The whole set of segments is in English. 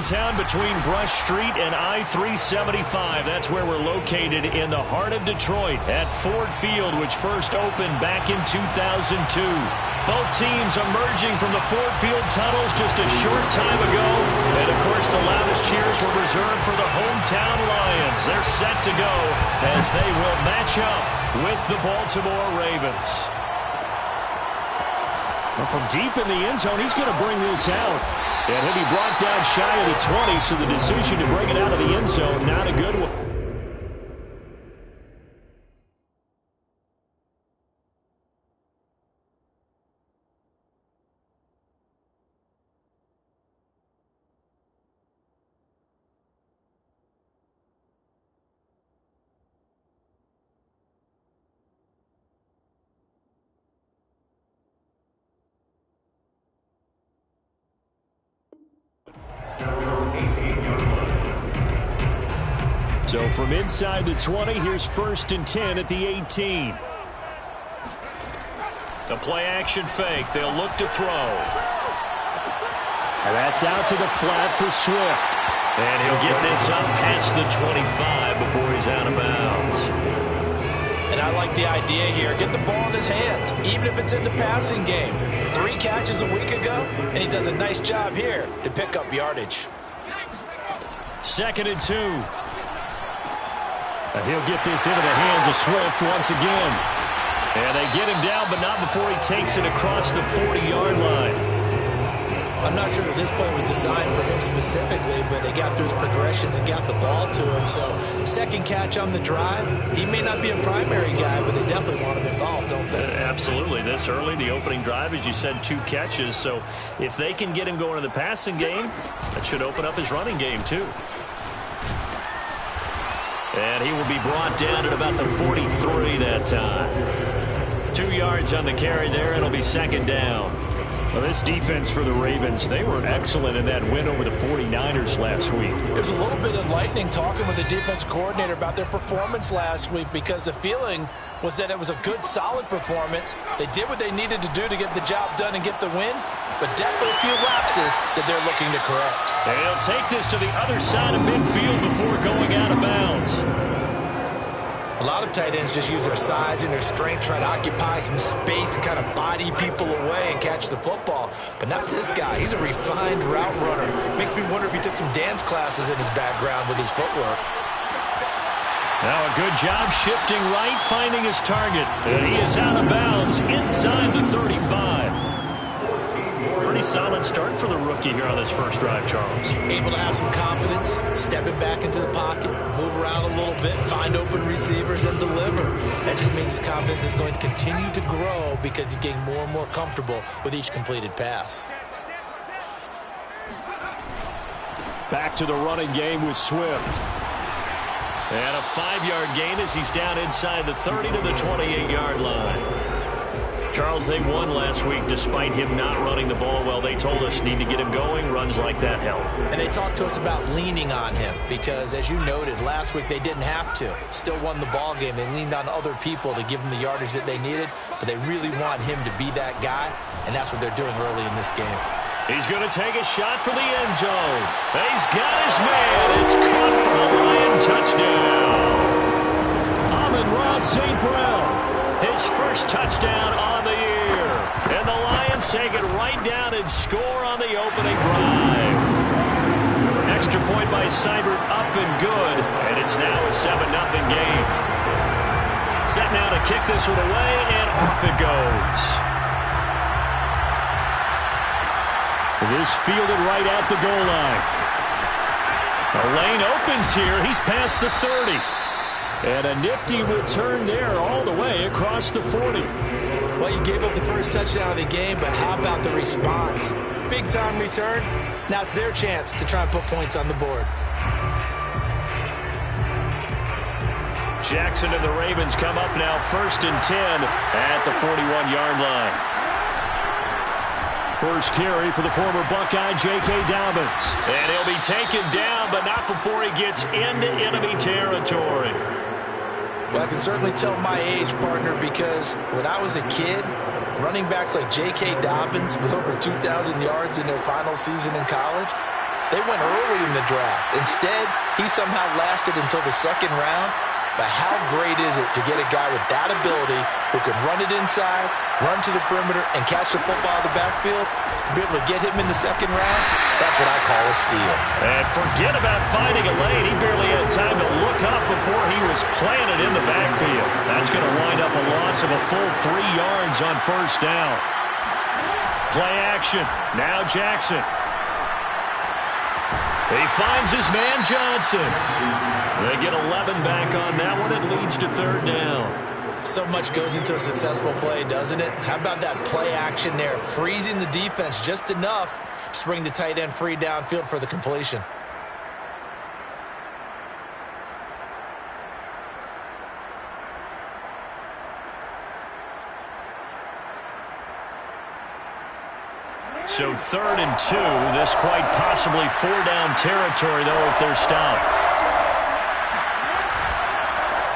downtown between Brush Street and I-375. That's where we're located in the heart of Detroit at Ford Field, which first opened back in 2002. Both teams emerging from the Ford Field tunnels just a short time ago. And, of course, the loudest cheers were reserved for the hometown Lions. They're set to go as they will match up with the Baltimore Ravens. Well, from deep in the end zone, he's going to bring this out. And he'll be brought down shy of the 20, so the decision to bring it out of the end zone, not a good one. So from inside the 20, here's 1st and 10 at the 18. The play action fake. They'll look to throw. And that's out to the flat for Swift. And he'll get this up past the 25 before he's out of bounds. And I like the idea here. Get the ball in his hands, even if it's in the passing game. 3 catches a week ago, and he does a nice job here to pick up yardage. 2nd and 2. And he'll get this into the hands of Swift once again. And they get him down, but not before he takes it across the 40-yard line. I'm not sure that this play was designed for him specifically, but they got through the progressions and got the ball to him. So, 2nd catch on the drive. He may not be a primary guy, but they definitely want him involved, don't they? Absolutely. This early, the opening drive, as you said, 2 catches. So, if they can get him going in the passing game, that should open up his running game, too. And he will be brought down at about the 43 that time. 2 yards on the carry there. It'll be 2nd down. Well, this defense for the Ravens, they were excellent in that win over the 49ers last week. It was a little bit enlightening talking with the defense coordinator about their performance last week, because the feeling was that it was a good, solid performance. They did what they needed to do to get the job done and get the win, but definitely a few lapses that they're looking to correct. And he'll take this to the other side of midfield before going out of bounds. A lot of tight ends just use their size and their strength, try to occupy some space and kind of body people away and catch the football. But not this guy. He's a refined route runner. Makes me wonder if he took some dance classes in his background with his footwork. Now a good job shifting right, finding his target. And he is out of bounds inside the 35. Pretty solid start for the rookie here on this first drive, Charles. Able to have some confidence, stepping back into the pocket, move around a little bit, find open receivers, and deliver. That just means his confidence is going to continue to grow because he's getting more and more comfortable with each completed pass. Back to the running game with Swift. And a 5-yard gain as he's down inside the 30 to the 28-yard line. Charles, they won last week despite him not running the ball well. They told us need to get him going. Runs like that help. And they talked to us about leaning on him because, as you noted, last week they didn't have to. Still won the ball game. They leaned on other people to give them the yardage that they needed, but they really want him to be that guy, and that's what they're doing early in this game. He's going to take a shot for the end zone. He's got his man. It's caught for a Lion touchdown. Amon-Ra St. Brown. His first touchdown on the year. And the Lions take it right down and score on the opening drive. Extra point by Seibert up and good. And it's now a 7-0 game. Set now to kick this one away, and off it goes. This fielded right at the goal line. The lane opens here. He's past the 30. And a nifty return there all the way across the 40. Well, you gave up the first touchdown of the game, but how about the response? Big-time return. Now it's their chance to try and put points on the board. Jackson and the Ravens come up now 1st and 10 at the 41-yard line. First carry for the former Buckeye, J.K. Dobbins. And he'll be taken down, but not before he gets into enemy territory. Well, I can certainly tell my age, partner, because when I was a kid, running backs like J.K. Dobbins with over 2,000 yards in their final season in college, They went early in the draft. Instead, he somehow lasted until the second round. But how great is it to get a guy with that ability who can run it inside, run to the perimeter, and catch the football in the backfield? Be able to get him in the second round? That's what I call a steal. And forget about finding a lane. He barely had time to look up before he was planted in the backfield. That's going to wind up a loss of a full 3 yards on first down. Play action. Now Jackson. He finds his man Johnson. They get 11 back on that one. It leads to third down. So much goes into a successful play, doesn't it? How about that play action there? Freezing the defense just enough to bring the tight end free downfield for the completion. So 3rd and 2. This quite possibly 4-down territory, though, if they're stopped.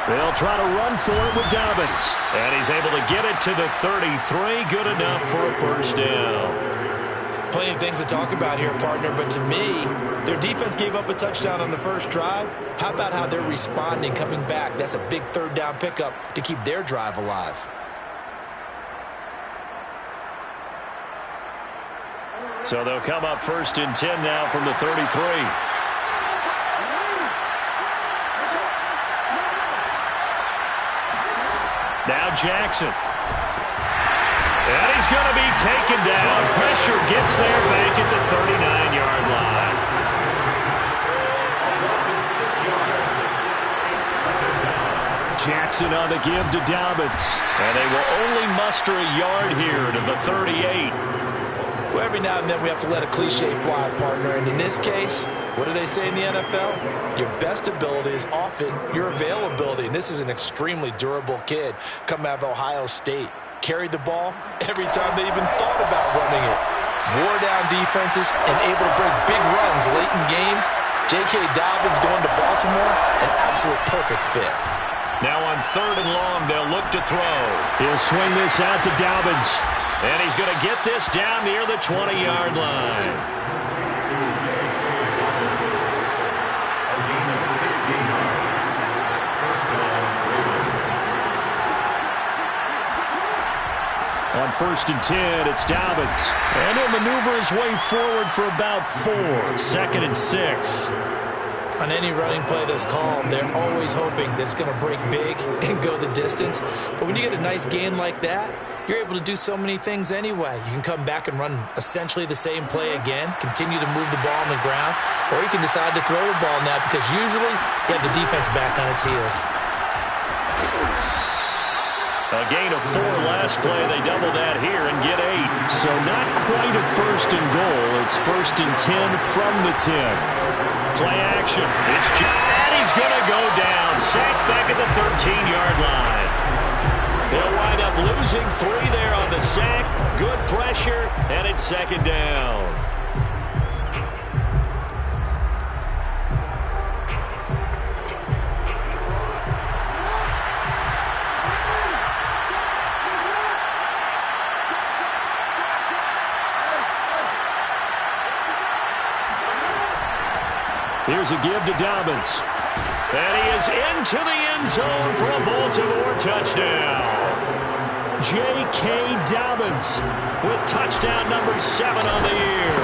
They'll try to run for it with Dobbins. And he's able to get it to the 33. Good enough for a first down. Plenty of things to talk about here, partner, but to me, their defense gave up a touchdown on the first drive. How about how they're responding, coming back? That's a big 3rd down pickup to keep their drive alive. So they'll come up 1st and 10 now from the 33. Now Jackson. And he's going to be taken down. Pressure gets there back at the 39-yard line. Jackson on the give to Dobbins. And they will only muster a yard here to the 38. Well, every now and then we have to let a cliche fly, partner. And in this case, what do they say in the NFL? Your best ability is often your availability. And this is an extremely durable kid coming out of Ohio State. Carried the ball every time they even thought about running it. Wore down defenses and able to break big runs late in games. J.K. Dobbins going to Baltimore, an absolute perfect fit. Now on 3rd and long, they'll look to throw. He'll swing this out to Dobbins. And he's going to get this down near the 20-yard line. On 1st and 10, it's Dobbins. And he'll maneuver his way forward for about 4. 2nd and 6. On any running play that's called, they're always hoping that it's going to break big and go the distance. But when you get a nice gain like that, you're able to do so many things anyway. You can come back and run essentially the same play again, continue to move the ball on the ground, or you can decide to throw the ball now because usually you have the defense back on its heels. A gain of 4 last play. They double that here and get 8. So not quite a 1st and goal. It's 1st and 10 from the 10. Play action. It's and he's going to go down. Sacked back at the 13-yard line. They'll wind up losing 3 there on the sack. Good pressure, and it's 2nd down. Here's a give to Dobbins. And he is into the end zone for a Baltimore touchdown. J.K. Dobbins with touchdown number 7 on the year.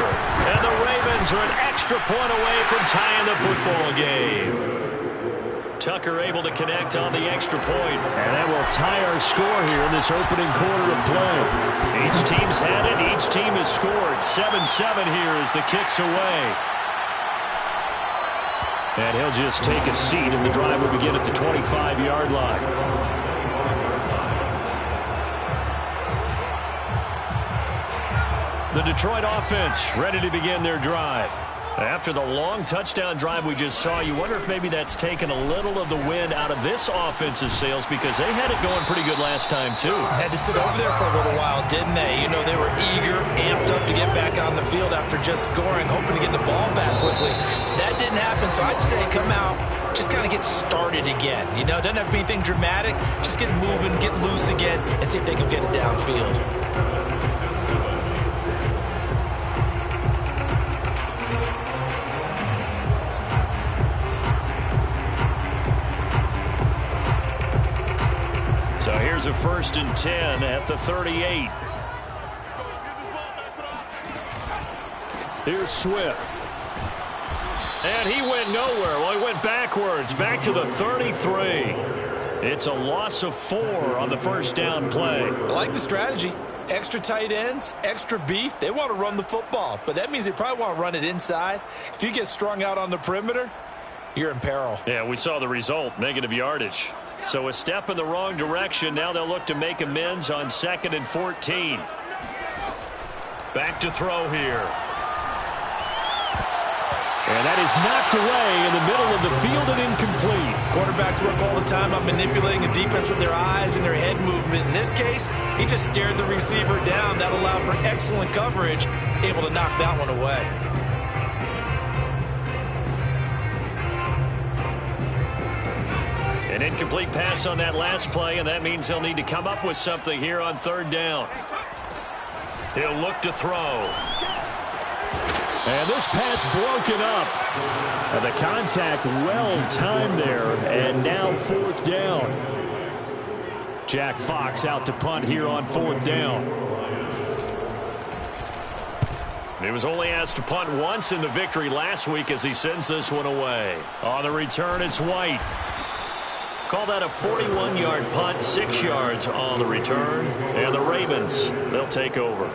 And the Ravens are an extra point away from tying the football game. Tucker able to connect on the extra point. And that will tie our score here in this opening quarter of play. Each team's had it. Each team has scored. 7-7 here as the kick's away. And he'll just take a seat, and the drive will begin at the 25-yard line. The Detroit offense ready to begin their drive. After the long touchdown drive we just saw, you wonder if maybe that's taken a little of the wind out of this offensive sails because they had it going pretty good last time, too. Had to sit over there for a little while, didn't they? You know, they were eager, amped up to get back on the field after just scoring, hoping to get the ball back quickly. That didn't happen, so I'd say come out, just kind of get started again. You know, doesn't have to be anything dramatic. Just get moving, get loose again, and see if they can get it downfield. So here's a 1st and 10 at the 38. Here's Swift. And he went nowhere. Well, he went backwards, back to the 33. It's a loss of 4 on the first down play. I like the strategy. Extra tight ends, extra beef. They want to run the football, but that means they probably want to run it inside. If you get strung out on the perimeter, you're in peril. Yeah, we saw the result, negative yardage. So a step in the wrong direction. Now they'll look to make amends on 2nd and 14. Back to throw here. And that is knocked away in the middle of the field and incomplete. Quarterbacks work all the time on manipulating a defense with their eyes and their head movement. In this case, he just stared the receiver down. That allowed for excellent coverage, able to knock that one away. An incomplete pass on that last play, and that means they'll need to come up with something here on 3rd down. He'll look to throw. And this pass broken up. And the contact well timed there. And now 4th down. Jack Fox out to punt here on 4th down. He was only asked to punt once in the victory last week as he sends this one away. On the return, it's White. Call that a 41-yard punt, 6 yards on the return. And the Ravens, they'll take over.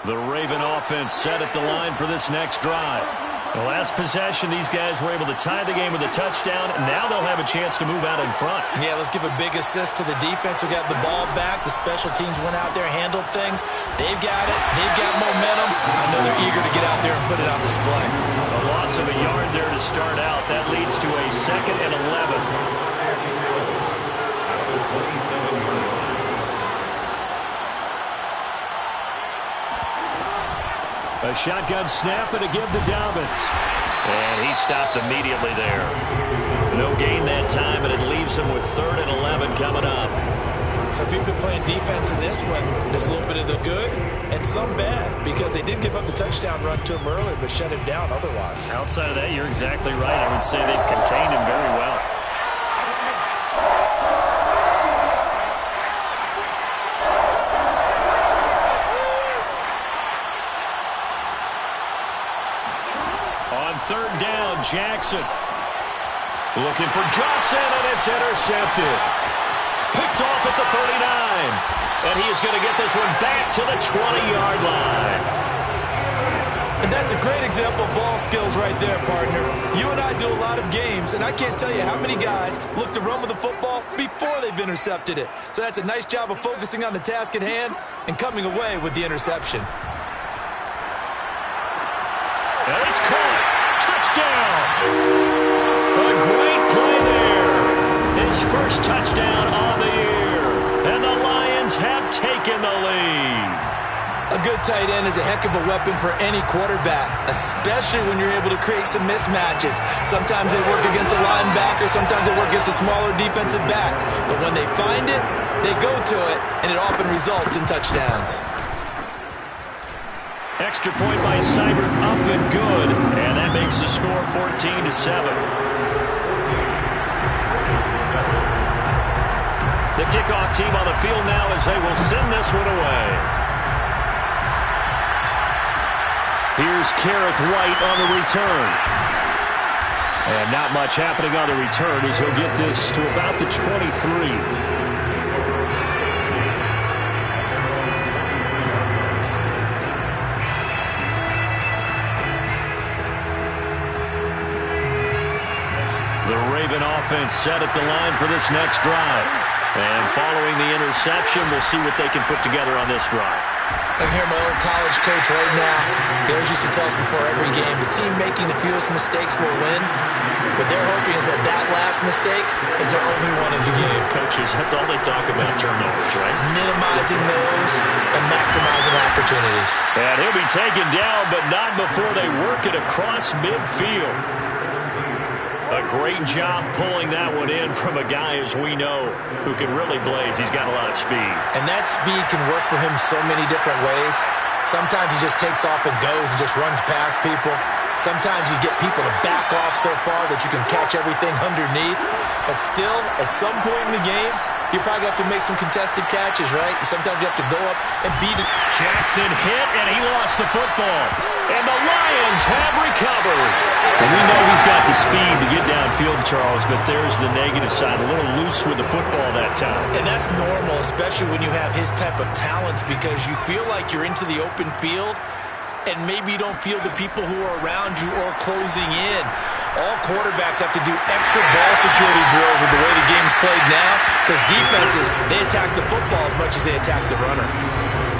The Raven offense set at the line for this next drive. The last possession, these guys were able to tie the game with a touchdown, and now they'll have a chance to move out in front. Yeah, let's give a big assist to the defense who got the ball back. The special teams went out there, handled things. They've got it. They've got momentum. I know they're eager to get out there and put it on display. A loss of a yard there to start out. That leads to a 2nd and 11. A shotgun snap and a give to Dobbins. And he stopped immediately there. No gain that time, and it leaves him with 3rd and 11 coming up. So if you've been playing defense in this one, there's a little bit of the good and some bad, because they did give up the touchdown run to him early, but shut him down otherwise. Outside of that, you're exactly right. I would say they've contained him very well. On 3rd down, Jackson. Looking for Johnson, and it's intercepted. Picked off at the 39. And he is going to get this one back to the 20-yard line. And that's a great example of ball skills right there, partner. You and I do a lot of games, and I can't tell you how many guys look to run with the football before they've intercepted it. So that's a nice job of focusing on the task at hand and coming away with the interception. And it's caught. Touchdown. A great play there. His first touchdown on the year. And the Lions have taken the lead. A good tight end is a heck of a weapon for any quarterback, especially when you're able to create some mismatches. Sometimes they work against a linebacker, sometimes they work against a smaller defensive back. But when they find it, they go to it, and it often results in touchdowns. Extra point by Seibert, up and good. And that makes the score 14-7. The kickoff team on the field now as they will send this one away. Here's Kareth White on the return. And not much happening on the return as he'll get this to about the 23. The Raven offense set at the line for this next drive. And following the interception, we'll see what they can put together on this drive. I can hear my old college coach right now. He always used to tell us before every game, the team making the fewest mistakes will win. What they're hoping is that that last mistake is their only one of the game. Coaches, that's all they talk about, turnovers, right? Minimizing those and maximizing opportunities. And he'll be taken down, but not before they work it across midfield. A great job pulling that one in from a guy, as we know, who can really blaze. He's got a lot of speed. And that speed can work for him so many different ways. Sometimes he just takes off and goes and just runs past people. Sometimes you get people to back off so far that you can catch everything underneath. But still, at some point in the game, you probably have to make some contested catches, right? Sometimes you have to go up and beat it. Jackson hit, and he lost the football. And the Lions have recovered. And we know he's got the speed to get downfield, Charles, but there's the negative side. A little loose with the football that time. And that's normal, especially when you have his type of talents, because you feel like you're into the open field, and maybe you don't feel the people who are around you or closing in. All quarterbacks have to do extra ball security drills with the way the game's played now, because defenses, they attack the football as much as they attack the runner.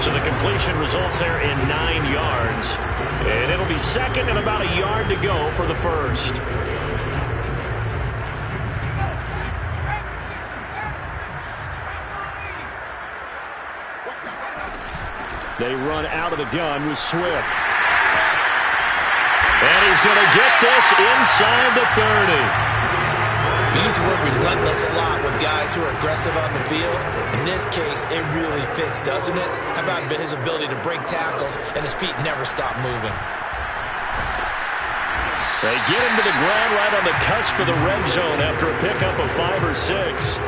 So the completion results there in 9 yards. And it'll be second and about a yard to go for the first. They run out of the gun with Swift. And he's going to get this inside the 30. We use the word relentless a lot with guys who are aggressive on the field. In this case, it really fits, doesn't it? How about his ability to break tackles and his feet never stop moving? They get him to the ground right on the cusp of the red zone after a pickup of 5 or 6.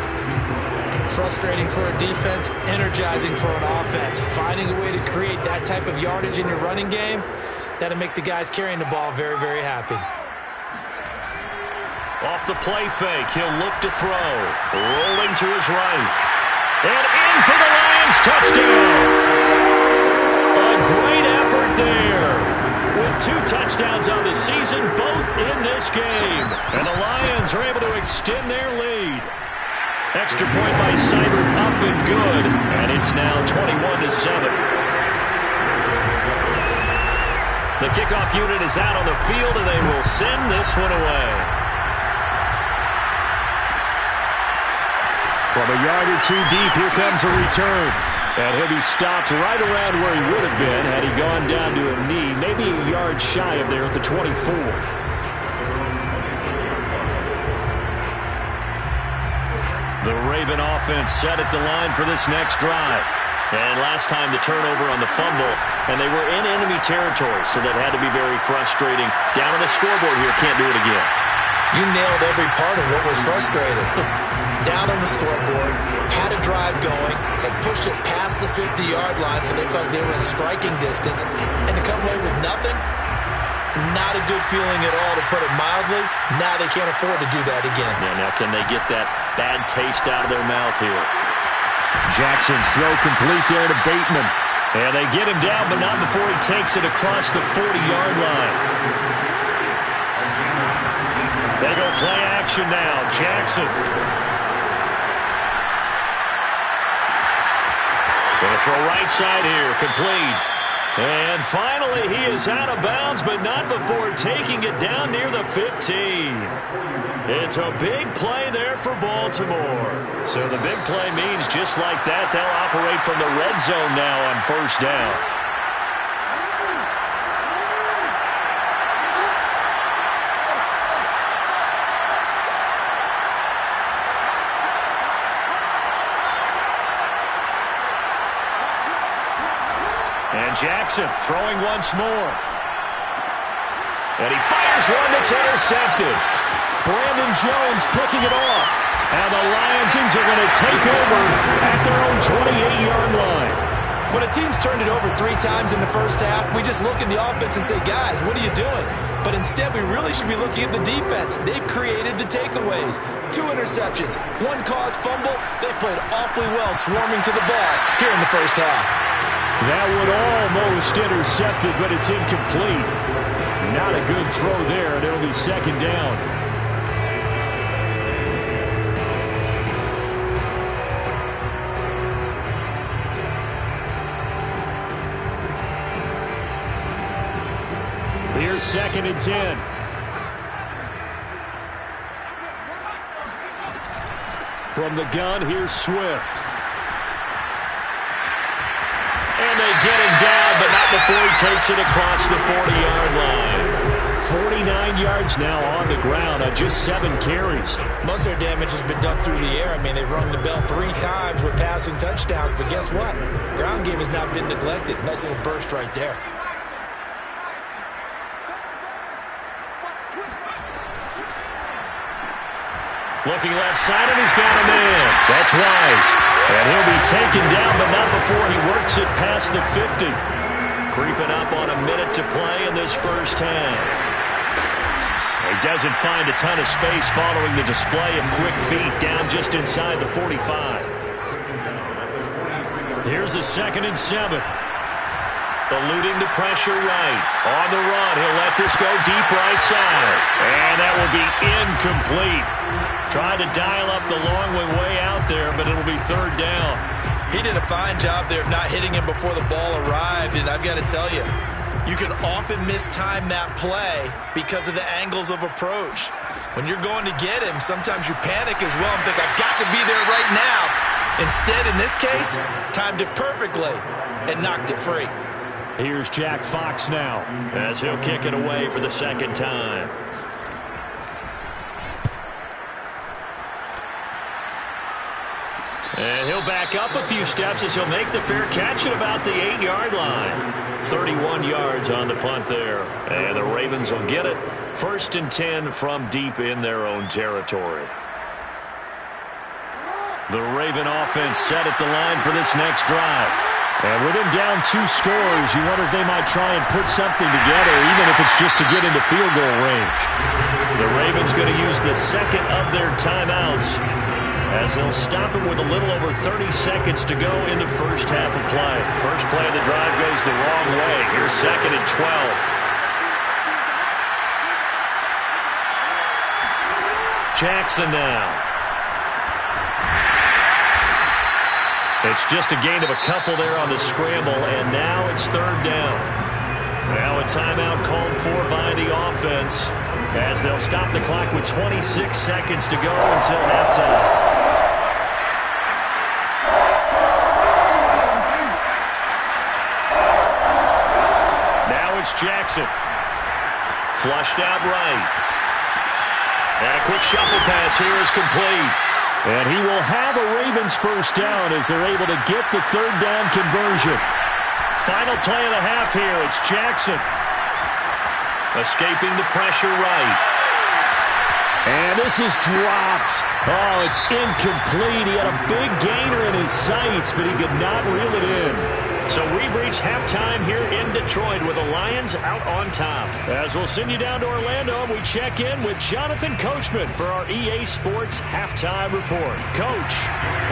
Frustrating for a defense, energizing for an offense. Finding a way to create that type of yardage in your running game, that'll make the guys carrying the ball very, very happy. Off the play fake, he'll look to throw. Rolling to his right. And in for the Lions, touchdown! A great effort there. With 2 touchdowns on the season, both in this game. And the Lions are able to extend their lead. Extra point by Seibert, up and good. And it's now 21-7. The kickoff unit is out on the field, and they will send this one away. From a yard or 2 deep, here comes a return. And he'll be stopped right around where he would have been had he gone down to a knee, maybe a yard shy of there at the 24. The Raven offense set at the line for this next drive. And last time the turnover on the fumble, and they were in enemy territory, so that had to be very frustrating. Down on the scoreboard here, can't do it again. You nailed every part of what was frustrating. Down on the scoreboard, had a drive going, had pushed it past the 50-yard line, so they felt they were in striking distance, and to come away with nothing, not a good feeling at all, to put it mildly. Now they can't afford to do that again. Yeah, now can they get that bad taste out of their mouth here? Jackson's throw complete there to Bateman. And they get him down, but not before he takes it across the 40-yard line. They go play action now. Jackson. Going to throw right side here, complete. And finally, he is out of bounds, but not before taking it down near the 15. It's a big play there for Baltimore. So the big play means just like that, they'll operate from the red zone now on first down. And Jackson throwing once more. And he fires one that's intercepted. Brandon Jones picking it off. And the Lions are going to take over at their own 28-yard line. When a team's turned it over 3 times in the first half, we just look at the offense and say, guys, what are you doing? But instead, we really should be looking at the defense. They've created the takeaways. 2 interceptions, 1 caused fumble. They played awfully well swarming to the ball here in the first half. That would almost intercept it, but it's incomplete. Not a good throw there, and it'll be second down. Here's second and 10. From the gun, here's Swift. And they get him down, but not before he takes it across the 40-yard line. 29 yards now on the ground on just 7 carries. Most of their damage has been done through the air. I mean, they've rung the bell 3 times with passing touchdowns, but guess what? Ground game has not been neglected. Nice little burst right there. Looking left side, and he's got him in. That's Wise. And he'll be taken down, but not before he works it past the 50. Creeping up on a minute to play in this first half. He doesn't find a ton of space following the display of quick feet down just inside the 45. Here's a 2nd and 7. Eluding the pressure right. On the run, he'll let this go deep right side. And that will be incomplete. Tried to dial up the long way out there, but it'll be 3rd down. He did a fine job there of not hitting him before the ball arrived, and I've got to tell you, you can often mistime that play because of the angles of approach. When you're going to get him, sometimes you panic as well and think, I've got to be there right now. Instead, in this case, timed it perfectly and knocked it free. Here's Jack Fox now as he'll kick it away for the 2nd time. And he'll back up a few steps as he'll make the fair catch at about the 8-yard line. 31 yards on the punt there. And the Ravens will get it. 1st and 10 from deep in their own territory. The Raven offense set at the line for this next drive. And with him down 2 scores, you wonder if they might try and put something together, even if it's just to get into field goal range. The Ravens going to use the 2nd of their timeouts, as they'll stop him with a little over 30 seconds to go in the first half of play. First play of the drive goes the wrong way. Here's 2nd and 12. Jackson now. It's just a gain of a couple there on the scramble, and now it's 3rd down. Now a timeout called for by the offense, as they'll stop the clock with 26 seconds to go until halftime. It's Jackson. Flushed out right. And a quick shuffle pass here is complete. And he will have a Ravens first down as they're able to get the 3rd down conversion. Final play of the half here. It's Jackson. Escaping the pressure right. And this is dropped. Oh, it's incomplete. He had a big gainer in his sights, but he could not reel it in. So we've reached halftime here in Detroit with the Lions out on top. As we'll send you down to Orlando, we check in with Jonathan Coachman for our EA Sports Halftime Report. Coach.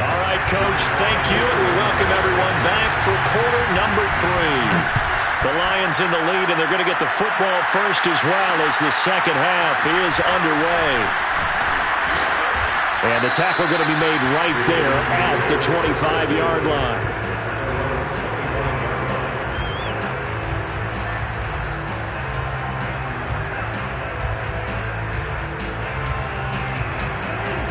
All right, Coach, thank you. And we welcome everyone back for quarter number 3. The Lions in the lead, and they're going to get the football first as well as the second half is underway. And the tackle going to be made right there at the 25-yard line.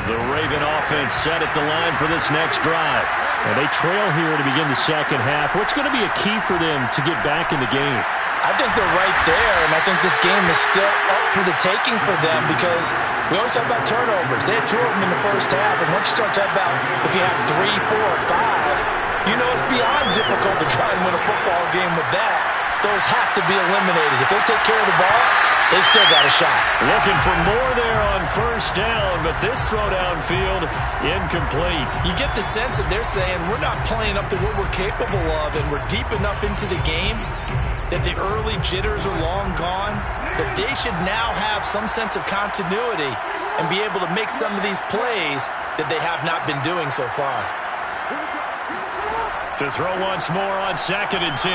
The Raven offense set at the line for this next drive. And they trail here to begin the second half. What's going to be a key for them to get back in the game? I think they're right there, and I think this game is still up for the taking for them because we always talk about turnovers. They had 2 of them in the first half, and once you start talking about if you have 3, 4, 5, you know it's beyond difficult to try and win a football game with that. Those have to be eliminated. If they take care of the ball, they've still got a shot. Looking for more there on first down, but this throw downfield, incomplete. You get the sense that they're saying we're not playing up to what we're capable of, and we're deep enough into the game that the early jitters are long gone, that they should now have some sense of continuity and be able to make some of these plays that they have not been doing so far. To throw once more on 2nd and 10.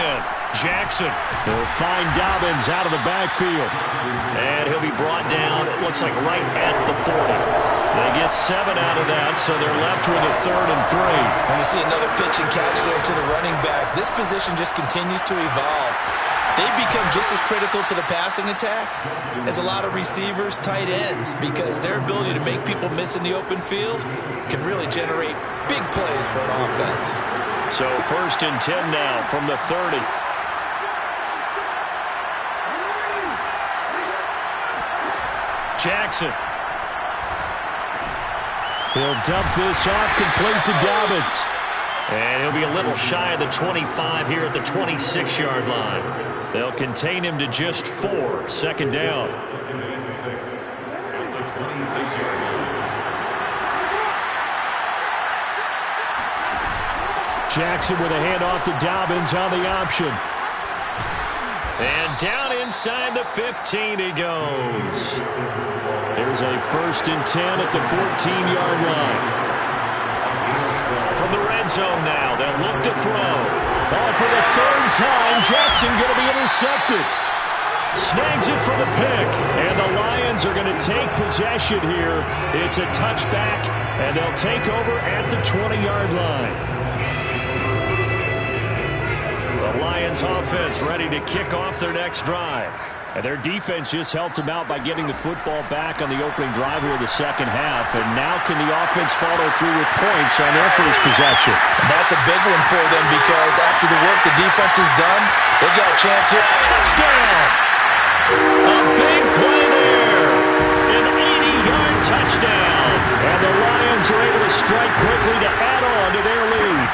Jackson will find Dobbins out of the backfield. And he'll be brought down, it looks like right at the 40. They get 7 out of that, so they're left with a 3rd and 3. And we see another pitch and catch there to the running back. This position just continues to evolve. They become just as critical to the passing attack as a lot of receivers, tight ends, because their ability to make people miss in the open field can really generate big plays for an offense. So 1st and 10 now from the 30. Jackson. He'll dump this off, complete to Dobbins. And he'll be a little shy of the 25 here at the 26-yard line. They'll contain him to just 4. Second down. Jackson with a handoff to Dobbins on the option. And down inside the 15 he goes. There's a 1st and 10 at the 14-yard line. From the red zone now, they'll look to throw. Ball for the 3rd time. Jackson going to be intercepted. Snags it for the pick. And the Lions are going to take possession here. It's a touchback, and they'll take over at the 20-yard line. The Lions offense ready to kick off their next drive. And their defense just helped them out by getting the football back on the opening drive here of the second half. And now can the offense follow through with points on their first possession? And that's a big one for them because after the work the defense has done, they've got a chance here. Touchdown! A big play there. An 80-yard touchdown. And the Lions are able to strike quickly to add on to their lead.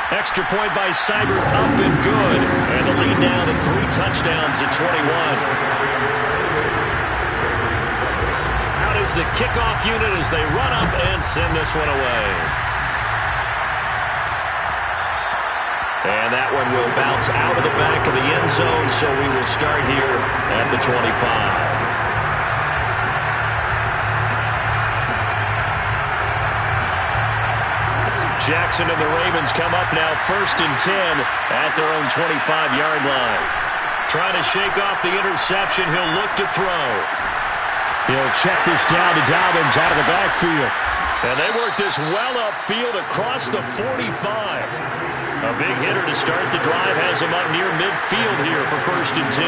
Extra point by Seibert, up and good. And the lead now to 3 touchdowns at 21. Out is the kickoff unit as they run up and send this one away. And that one will bounce out of the back of the end zone, so we will start here at the 25. Jackson and the Ravens come up now 1st and 10 at their own 25-yard line. Trying to shake off the interception. He'll look to throw. He'll check this down to Dobbins out of the backfield. And they work this well upfield across the 45. A big hitter to start the drive has him up near midfield here for 1st and 10.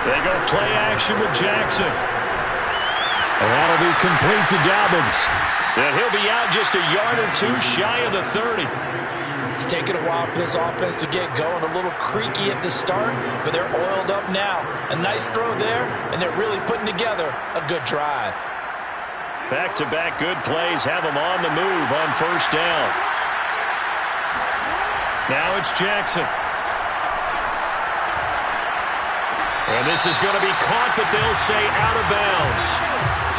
They go play action with Jackson. And that'll be complete to Dobbins. And he'll be out just a yard or 2 shy of the 30. It's taken a while for this offense to get going. A little creaky at the start, but they're oiled up now. A nice throw there, and they're really putting together a good drive. Back-to-back good plays have them on the move on 1st down. Now it's Jackson. And this is going to be caught, but they'll say out of bounds.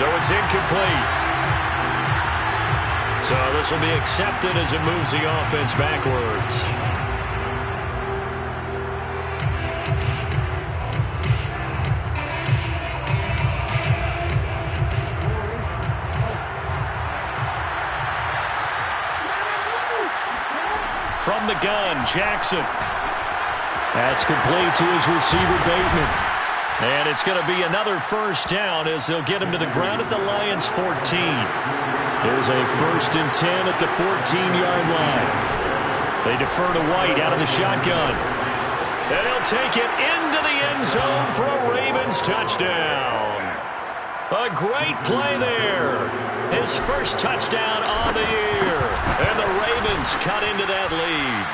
So it's incomplete. So this will be accepted as it moves the offense backwards. From the gun, Jackson. That's complete to his receiver, Bateman. And it's going to be another 1st down as they'll get him to the ground at the Lions' 14. There's a 1st and 10 at the 14-yard line. They defer to White out of the shotgun. And he'll take it into the end zone for a Ravens touchdown. A great play there. His first touchdown on the year. And the Ravens cut into that lead.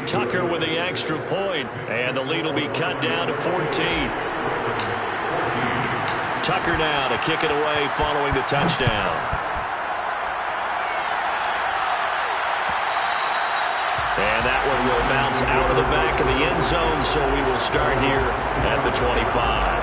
Tucker with the extra point, and the lead will be cut down to 14. Tucker now to kick it away following the touchdown. And that one will bounce out of the back of the end zone, so we will start here at the 25.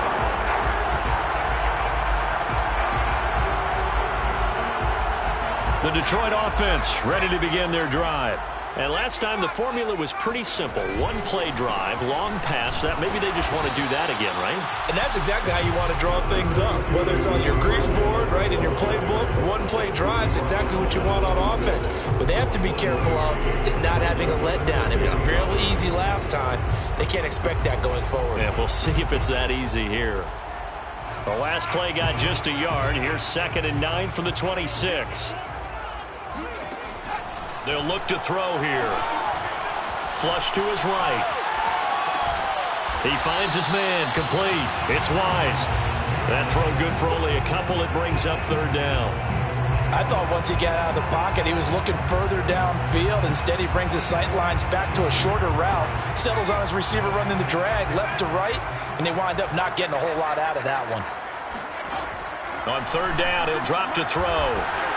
The Detroit offense ready to begin their drive. And last time the formula was pretty simple. 1-play drive, long pass. That maybe they just want to do that again, right? And that's exactly how you want to draw things up. Whether it's on your grease board, right, in your playbook, 1-play drive is exactly what you want on offense. What they have to be careful of is not having a letdown. It was real easy last time. They can't expect that going forward. Yeah, we'll see if it's that easy here. The last play got just a yard. Here's 2nd and 9 from the 26. They'll look to throw here. Flush to his right. He finds his man. Complete. It's Wise. That throw good for only a couple. It brings up 3rd down. I thought once he got out of the pocket, he was looking further downfield. Instead, he brings his sight lines back to a shorter route, settles on his receiver running the drag left to right, and they wind up not getting a whole lot out of that one. On third down, he'll drop to throw.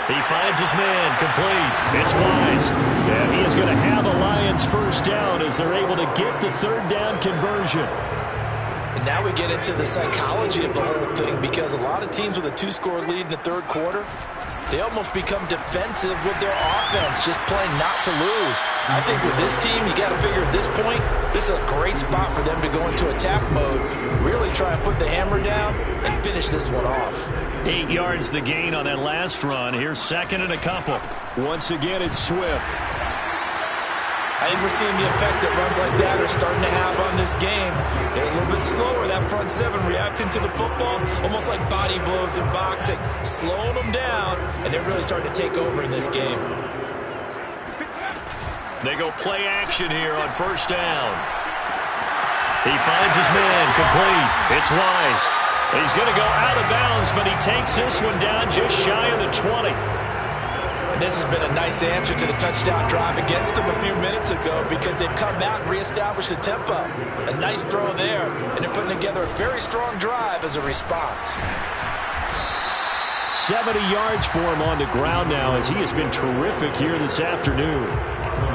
He finds his man, complete. It's Wise. And he is going to have a Lions first down as they're able to get the third down conversion. And now we get into the psychology of the whole thing, because a lot of teams with a 2-score lead in the third quarter, they almost become defensive with their offense, just playing not to lose. I think with this team, you got to figure at this point, this is a great spot for them to go into attack mode, really try and put the hammer down and finish this one off. 8 yards the gain on that last run. Here's second and a couple. Once again, it's Swift. I think we're seeing the effect that runs like that are starting to have on this game. They're a little bit slower, that front seven, reacting to the football, almost like body blows in boxing, slowing them down, and they're really starting to take over in this game. They go play action here on first down. He finds his man, complete. It's Wise. He's going to go out of bounds, but he takes this one down just shy of the 20. And this has been a nice answer to the touchdown drive against them a few minutes ago, because they've come out and reestablished the tempo. A nice throw there, and they're putting together a very strong drive as a response. 70 yards for him on the ground now, as he has been terrific here this afternoon.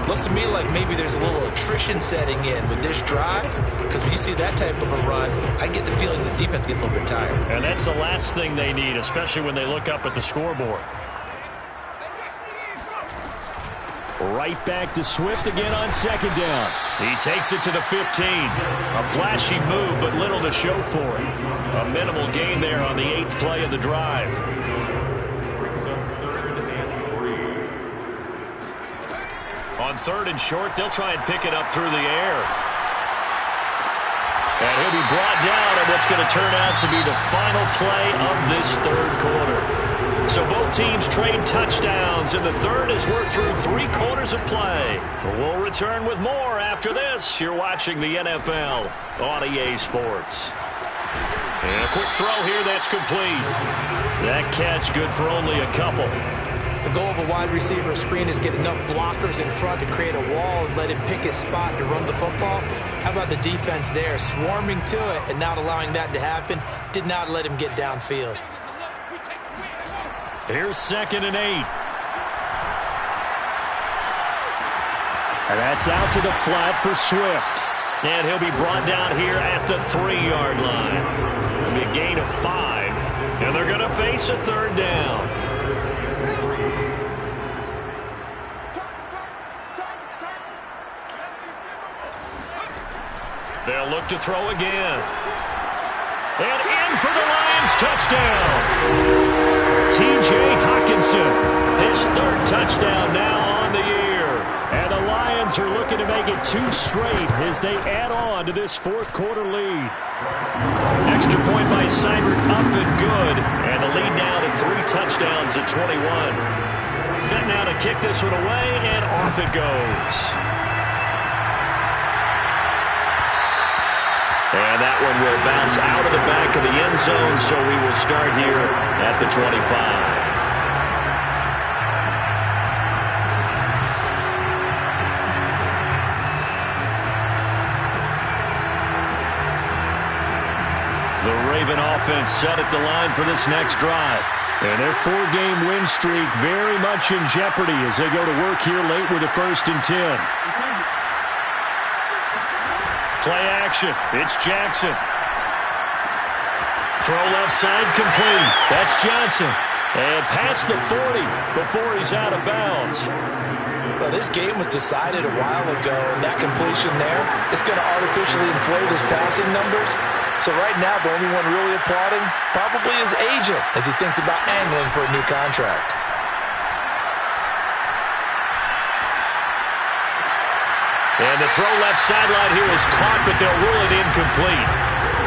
Looks to me like maybe there's a little attrition setting in with this drive, because when you see that type of a run, I get the feeling the defense getting a little bit tired. And that's the last thing they need, especially when they look up at the scoreboard. Right back to Swift again on second down. He takes it to the 15. A flashy move, but little to show for it. A minimal gain there on the 8th play of the drive. On third and short, they'll try and pick it up through the air. And he'll be brought down on what's going to turn out to be the final play of this third quarter. So both teams trade touchdowns, and the third as we're through 3 quarters of play. We'll return with more after this. You're watching the NFL on EA Sports. And a quick throw here that's complete. That catch good for only a couple. The goal of a wide receiver screen is get enough blockers in front to create a wall and let him pick his spot to run the football. How about the defense there, swarming to it and not allowing that to happen? Did not let him get downfield. Here's second and 8. And that's out to the flat for Swift. And he'll be brought down here at the 3-yard line. It'll be a gain of 5. And they're going to face a third down. They'll look to throw again. And in for the Lions touchdown. T.J. Hockenson, his 3rd touchdown now on the year. And the Lions are looking to make it 2 straight as they add on to this 4th quarter lead. Extra point by Seibert up and good. And the lead now to 3 touchdowns at 21. Set now to kick this one away, and off it goes. And that one will bounce out of the back of the end zone, so we will start here at the 25. The Raven offense set at the line for this next drive. And their 4-game win streak very much in jeopardy as they go to work here late with a 1st and 10. Play action. It's Jackson. Throw left side complete. That's Johnson. And past the 40 before he's out of bounds. Well, this game was decided a while ago, and that completion there is going to artificially inflate his passing numbers. So right now, the only one really applauding probably his agent as he thinks about angling for a new contract. And the throw left sideline here is caught, but they'll rule it incomplete.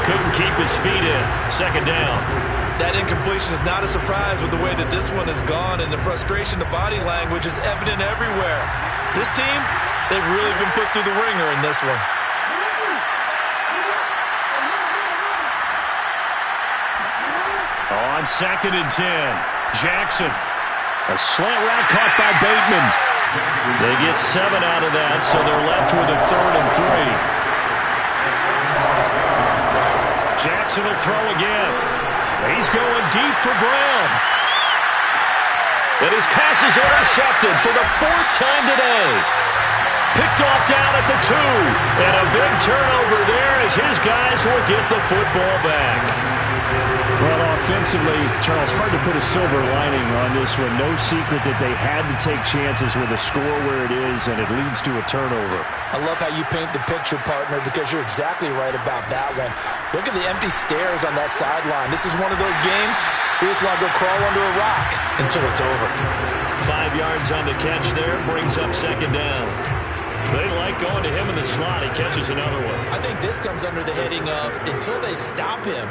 Couldn't keep his feet in. Second down. That incompletion is not a surprise with the way that this one has gone, and the frustration, the body language is evident everywhere. This team, they've really been put through the ringer in this one. On second and 10, Jackson. A slant route caught by Bateman. They get 7 out of that, so they're left with a 3rd and 3. Jackson will throw again. He's going deep for Brown. And his pass is intercepted for the 4th time today. Picked off down at the 2. And a big turnover there as his guys will get the football back. Well, offensively, Charles, hard to put a silver lining on this one. No secret that they had to take chances with a score where it is, and it leads to a turnover. I love how you paint the picture, partner, because you're exactly right about that one. Look at the empty stares on that sideline. This is one of those games you just want to go crawl under a rock until it's over. 5 yards on the catch there, brings up 2nd down. They like going to him in the slot. He catches another one. I think this comes under the heading of until they stop him,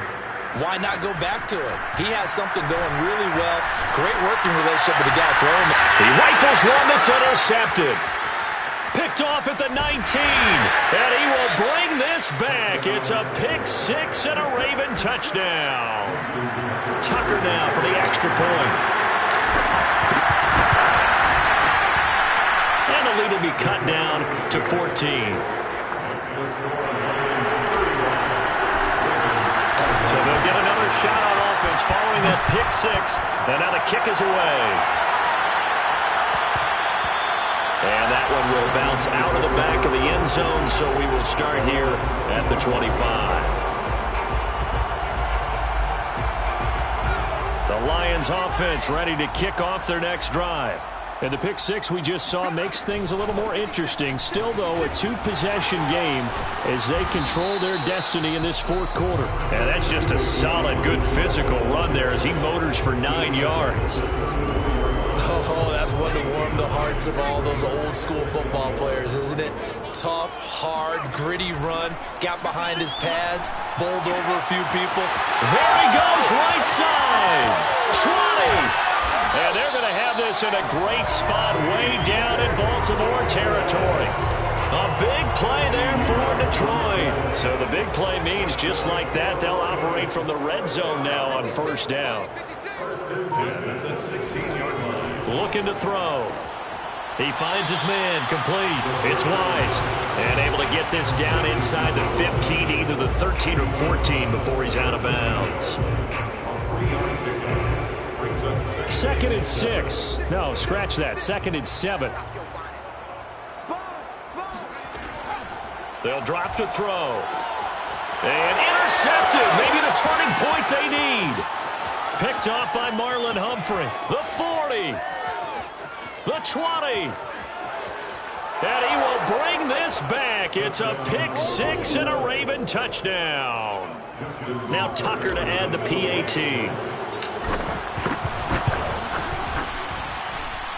why not go back to it? He has something going really well. Great working relationship with the guy throwing it. He rifles one that's intercepted. Picked off at the 19. And he will bring this back. It's a pick 6 and a Raven touchdown. Tucker now for the extra point. And the lead will be cut down to 14. So they'll get another shot on offense following that pick 6. And now the kick is away. And that one will bounce out of the back of the end zone, so we will start here at the 25. The Lions offense ready to kick off their next drive. And the pick 6 we just saw makes things a little more interesting. Still, though, a 2-possession game as they control their destiny in this 4th quarter. And that's just a solid, good physical run there as he motors for 9 yards. Oh, that's one to warm the hearts of all those old-school football players, isn't it? Tough, hard, gritty run. Got behind his pads, bowled over a few people. There he goes, right side. 20. And they're going to have this in a great spot way down in Baltimore territory. A big play there for Detroit. So the big play means just like that, they'll operate from the red zone now on 1st down. Looking to throw. He finds his man, complete. It's Wise. And able to get this down inside the 15, either the 13 or 14 before he's out of bounds. 2nd and 6. No, scratch that. 2nd and 7. They'll drop to throw. And intercepted. Maybe the turning point they need. Picked off by Marlon Humphrey. The 40. The 20. And he will bring this back. It's a pick 6 and a Raven touchdown. Now Tucker to add the PAT.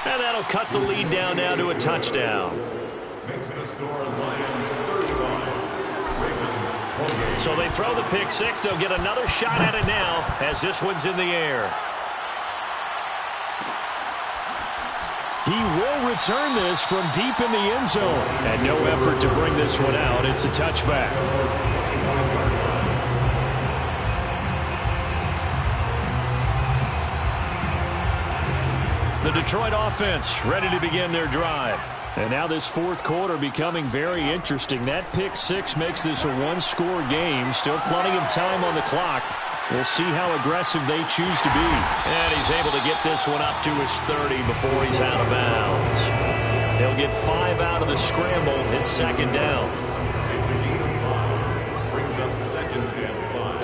And that'll cut the lead down now to a touchdown. Makes the score Lions 35. Ravens 28. So they throw the pick 6. They'll get another shot at it now as this one's in the air. He will return this from deep in the end zone. And no effort to bring this one out. It's a touchback. The Detroit offense ready to begin their drive. And now this 4th quarter becoming very interesting. That pick 6 makes this a 1-score game. Still plenty of time on the clock. We'll see how aggressive they choose to be. And he's able to get this one up to his 30 before he's out of bounds. He'll get 5 out of the scramble. It's 2nd down. Brings up 2nd and 5.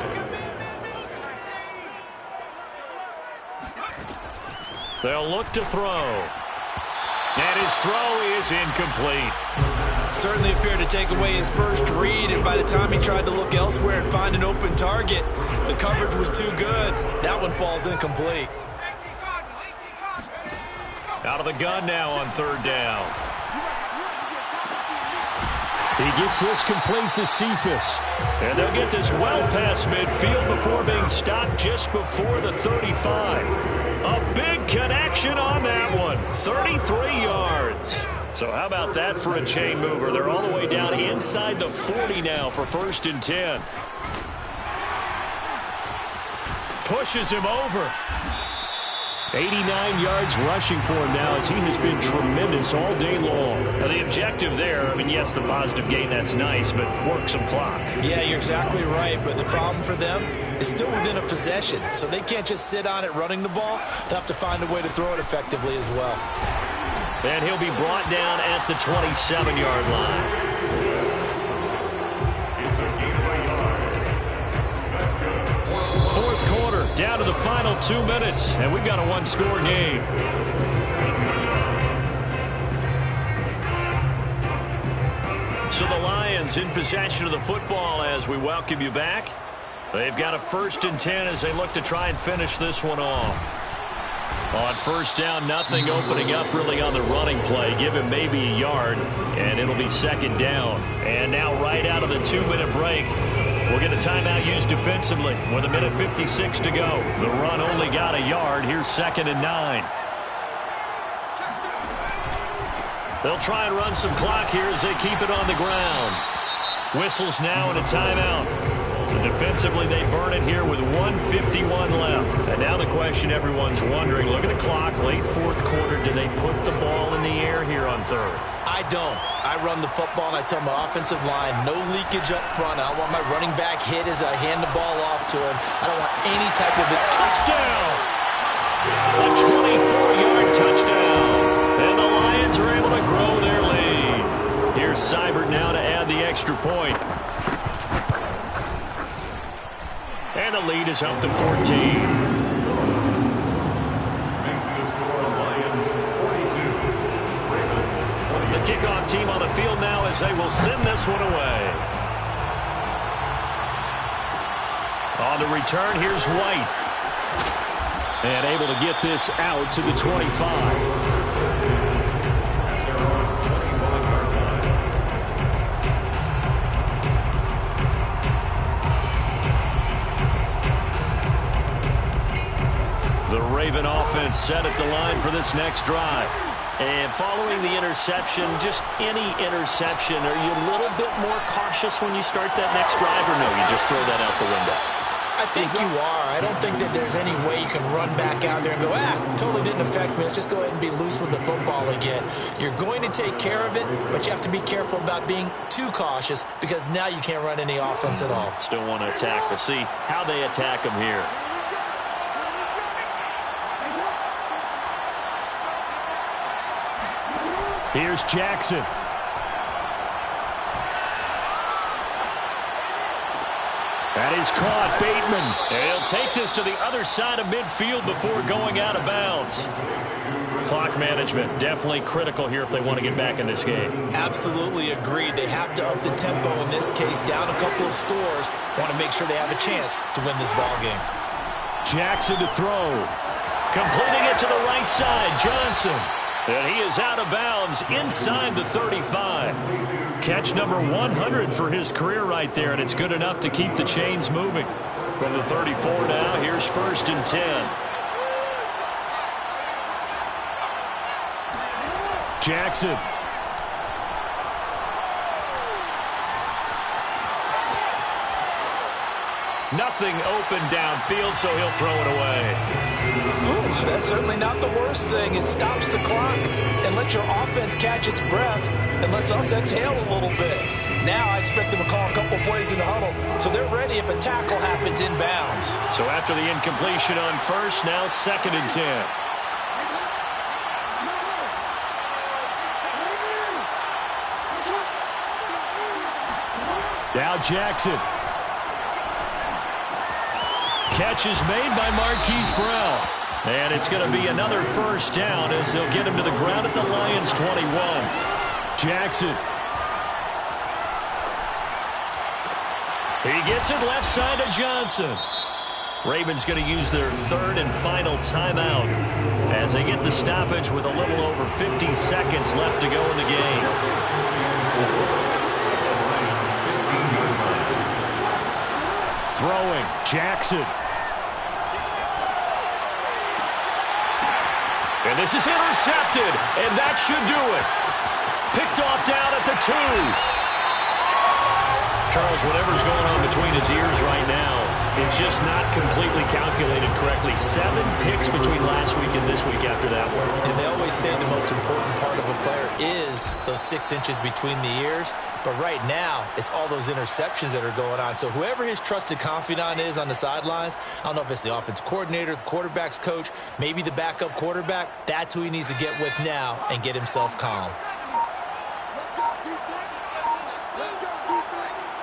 They'll look to throw. And his throw is incomplete. Certainly appeared to take away his first read, and by the time he tried to look elsewhere and find an open target, the coverage was too good. That one falls incomplete. Out of the gun now on 3rd down. He gets this complete to Cephas. And they'll get this well past midfield before being stopped just before the 35. A big connection on that one. 33 yards. So how about that for a chain mover? They're all the way down inside the 40 now for 1st and 10. Pushes him over. 89 yards rushing for him now, as he has been tremendous all day long. Now the objective there, I mean, yes, the positive gain, that's nice, but work some clock. Yeah, you're exactly right, but the problem for them is still within a possession, so they can't just sit on it running the ball. They'll have to find a way to throw it effectively as well. And he'll be brought down at the 27-yard line. It's a gain of a yard. That's good. Fourth quarter, down to the final 2 minutes, and we've got a one-score game. So the Lions in possession of the football as we welcome you back. They've got a 1st and 10 as they look to try and finish this one off. On first down, nothing opening up really on the running play. Give him maybe a yard, and it'll be 2nd down. And now right out of the 2-minute break, we'll get a timeout used defensively with 1:56 to go. The run only got a yard. Here's 2nd and 9. They'll try and run some clock here as they keep it on the ground. Whistles now and a timeout. So defensively, they burn it here with 1:51 left. And now the question everyone's wondering, look at the clock, late 4th quarter. Do they put the ball in the air here on 3rd? I don't. I run the football, and I tell my offensive line, no leakage up front. I don't want my running back hit as I hand the ball off to him. I don't want any type of a touchdown. A 24-yard touchdown. And the Lions are able to grow their lead. Here's Seibert now to add the extra point. And the lead is up to 14. Makes the score Lions 42. Ravens 20. The kickoff team on the field now as they will send this one away. On the return, here's White. And able to get this out to the 25. The Raven offense set at the line for this next drive. And following the interception, just any interception, are you a little bit more cautious when you start that next drive, or no, you just throw that out the window? I think you are. I don't think that there's any way you can run back out there and go, totally didn't affect me. Let's just go ahead and be loose with the football again. You're going to take care of it, but you have to be careful about being too cautious because now you can't run any offense at all. Still want to attack. We'll see how they attack them here. Here's Jackson. That is caught. Bateman. And he'll take this to the other side of midfield before going out of bounds. Clock management definitely critical here if they want to get back in this game. Absolutely agreed. They have to up the tempo in this case. Down a couple of scores. Want to make sure they have a chance to win this ball game. Jackson to throw. Completing it to the right side. Johnson. And he is out of bounds inside the 35. Catch number 100 for his career right there, and it's good enough to keep the chains moving. From the 34 now, here's 1st and 10. Jackson. Nothing open downfield, so he'll throw it away. Ooh, that's certainly not the worst thing. It stops the clock and lets your offense catch its breath and lets us exhale a little bit. Now I expect them to call a couple plays in the huddle, so they're ready if a tackle happens inbounds. So after the incompletion on 1st, now 2nd and 10. Now Jackson. Catch is made by Marquise Brown. And it's going to be another 1st down as they'll get him to the ground at the Lions' 21. Jackson. He gets it left side to Johnson. Ravens going to use their 3rd and final timeout as they get the stoppage with a little over 50 seconds left to go in the game. Throwing. Jackson. And this is intercepted, and that should do it. Picked off down at the 2. Charles, whatever's going on between his ears right now, It's just not completely calculated correctly. 7 picks between last week and this week after that one. And they always say the most important part of a player is those 6 inches between the ears. But right now, it's all those interceptions that are going on. So whoever his trusted confidant is on the sidelines, I don't know if it's the offensive coordinator, the quarterback's coach, maybe the backup quarterback, that's who he needs to get with now and get himself calm. Let's go, defense. Let's go, defense.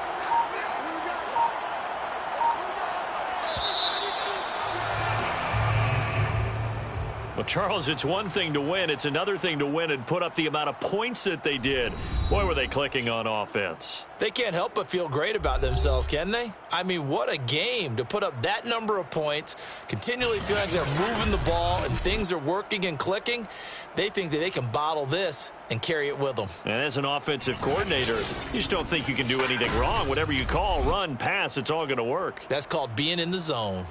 Well, Charles, it's one thing to win. It's another thing to win and put up the amount of points that they did. Boy, were they clicking on offense. They can't help but feel great about themselves, can they? I mean, what a game to put up that number of points, continually feel like they're moving the ball and things are working and clicking. They think that they can bottle this and carry it with them. And as an offensive coordinator, you just don't think you can do anything wrong. Whatever you call, run, pass, it's all going to work. That's called being in the zone.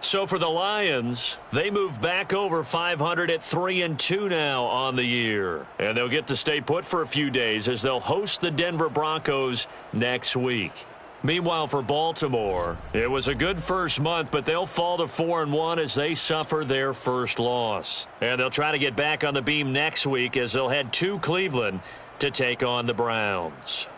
So for the Lions, they move back over 500 at 3-2 now on the year. And they'll get to stay put for a few days as they'll host the Denver Broncos next week. Meanwhile, for Baltimore, it was a good first month, but they'll fall to 4-1 as they suffer their first loss. And they'll try to get back on the beam next week as they'll head to Cleveland to take on the Browns.